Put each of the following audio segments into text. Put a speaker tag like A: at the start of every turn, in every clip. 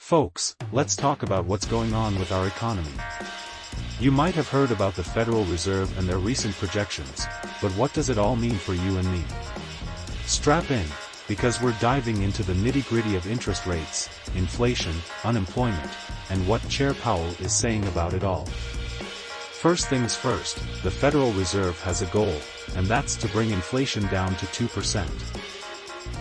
A: Folks, let's talk about what's going on with our economy. You might have heard about the Federal Reserve and their recent projections, but what does it all mean for you and me? Strap in, because we're diving into the nitty-gritty of interest rates, inflation, unemployment, and what Chair Powell is saying about it all. First things first, the Federal Reserve has a goal, and that's to bring inflation down to 2%.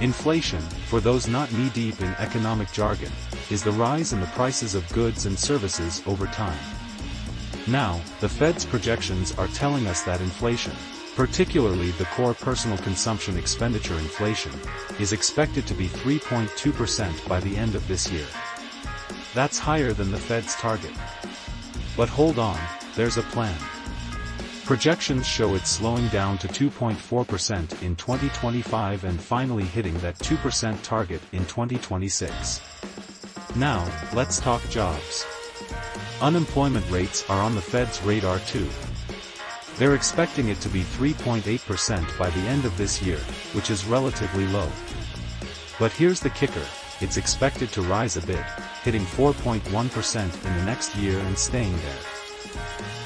A: Inflation, for those not knee-deep in economic jargon, is the rise in the prices of goods and services over time. Now, the Fed's projections are telling us that inflation, particularly the core personal consumption expenditure inflation, is expected to be 3.2% by the end of this year. That's higher than the Fed's target. But hold on, there's a plan. Projections show it slowing down to 2.4% in 2025 and finally hitting that 2% target in 2026. Now, let's talk jobs. Unemployment rates are on the Fed's radar too. They're expecting it to be 3.8% by the end of this year, which is relatively low. But here's the kicker, it's expected to rise a bit, hitting 4.1% in the next year and staying there.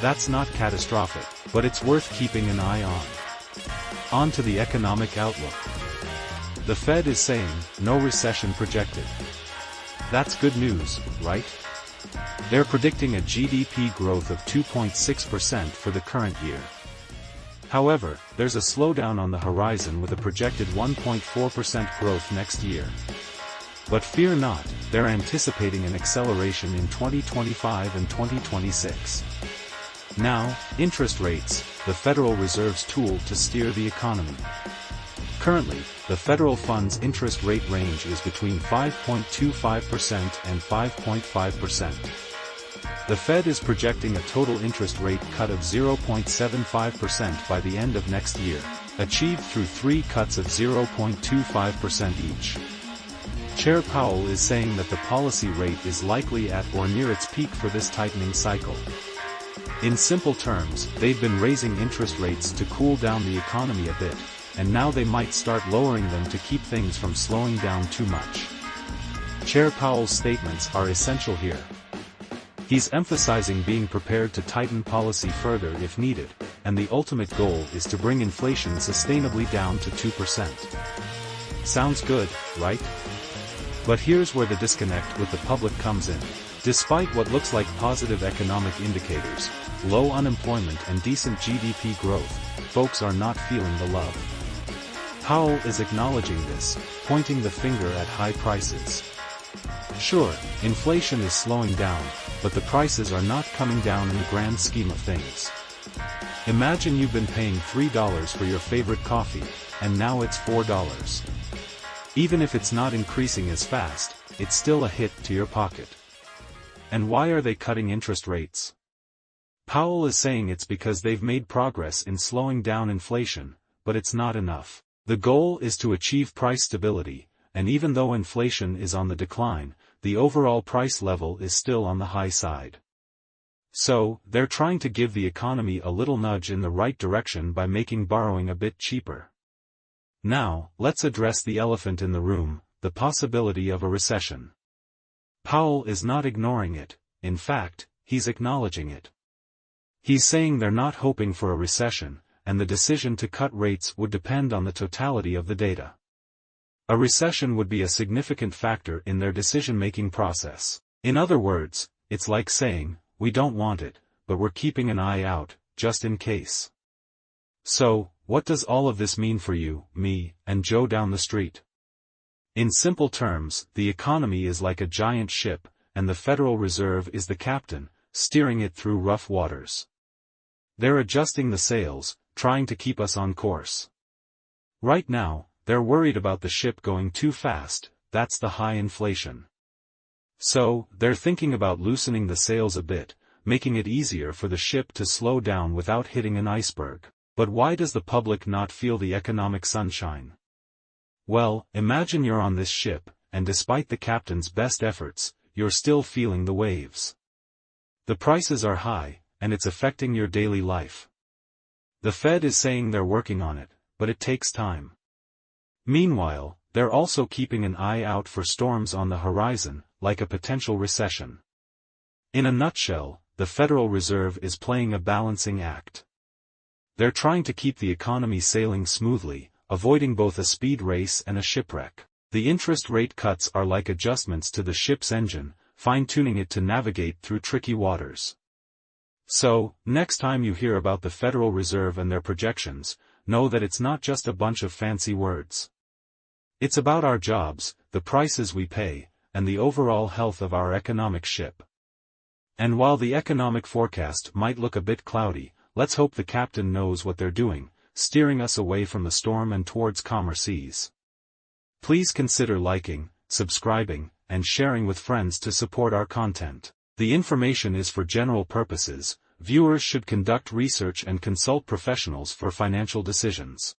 A: That's not catastrophic, but it's worth keeping an eye on. On to the economic outlook. The Fed is saying, no recession projected. That's good news, right? They're predicting a GDP growth of 2.6% for the current year. However, there's a slowdown on the horizon with a projected 1.4% growth next year. But fear not, they're anticipating an acceleration in 2025 and 2026. Now, interest rates, the Federal Reserve's tool to steer the economy. Currently, the federal funds interest rate range is between 5.25% and 5.5%. The Fed is projecting a total interest rate cut of 0.75% by the end of next year, achieved through 3 cuts of 0.25% each. Chair Powell is saying that the policy rate is likely at or near its peak for this tightening cycle. In simple terms, they've been raising interest rates to cool down the economy a bit, and now they might start lowering them to keep things from slowing down too much. Chair Powell's statements are essential here. He's emphasizing being prepared to tighten policy further if needed, and the ultimate goal is to bring inflation sustainably down to 2%. Sounds good, right? But here's where the disconnect with the public comes in. Despite what looks like positive economic indicators, low unemployment and decent GDP growth, folks are not feeling the love. Powell is acknowledging this, pointing the finger at high prices. Sure, inflation is slowing down, but the prices are not coming down in the grand scheme of things. Imagine you've been paying $3 for your favorite coffee, and now it's $4. Even if it's not increasing as fast, it's still a hit to your pocket. And why are they cutting interest rates? Powell is saying it's because they've made progress in slowing down inflation, but it's not enough. The goal is to achieve price stability, and even though inflation is on the decline, the overall price level is still on the high side. So, they're trying to give the economy a little nudge in the right direction by making borrowing a bit cheaper. Now, let's address the elephant in the room, the possibility of a recession. Powell is not ignoring it, in fact, he's acknowledging it. He's saying they're not hoping for a recession, and the decision to cut rates would depend on the totality of the data. A recession would be a significant factor in their decision-making process. In other words, it's like saying, we don't want it, but we're keeping an eye out, just in case. So, what does all of this mean for you, me, and Joe down the street? In simple terms, the economy is like a giant ship, and the Federal Reserve is the captain, steering it through rough waters. They're adjusting the sails, trying to keep us on course. Right now, they're worried about the ship going too fast, that's the high inflation. So, they're thinking about loosening the sails a bit, making it easier for the ship to slow down without hitting an iceberg. But why does the public not feel the economic sunshine? Well, imagine you're on this ship, and despite the captain's best efforts, you're still feeling the waves. The prices are high, and it's affecting your daily life. The Fed is saying they're working on it, but it takes time. Meanwhile, they're also keeping an eye out for storms on the horizon, like a potential recession. In a nutshell, the Federal Reserve is playing a balancing act. They're trying to keep the economy sailing smoothly, avoiding both a speed race and a shipwreck. The interest rate cuts are like adjustments to the ship's engine, fine-tuning it to navigate through tricky waters. So, next time you hear about the Federal Reserve and their projections, know that it's not just a bunch of fancy words. It's about our jobs, the prices we pay, and the overall health of our economic ship. And while the economic forecast might look a bit cloudy, let's hope the captain knows what they're doing, steering us away from the storm and towards calmer seas. Please consider liking, subscribing, and sharing with friends to support our content. The information is for general purposes. Viewers should conduct research and consult professionals for financial decisions.